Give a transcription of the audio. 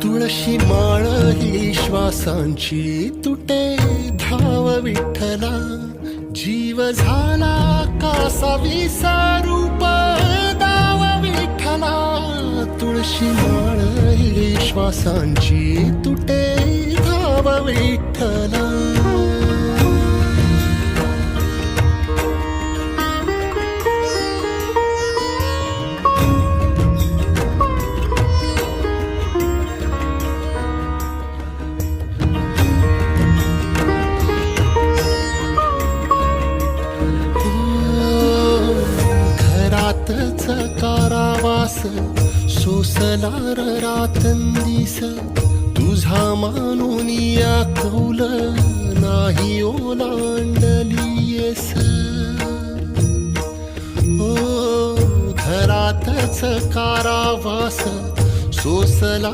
तुळशी माळ ही श्वासांची तुटे धाव विठ्ठला, जीव झाला कासा विसारूप दाव विठ्ठला. तुळशी माळ ही श्वासांची तुटे धाव विठ्ठला. घरातच कारावास सोसलार रातंदिस, तुझा मानून या कौल नाही ओलांडलीयस. ओ घरातच कारावास सोसला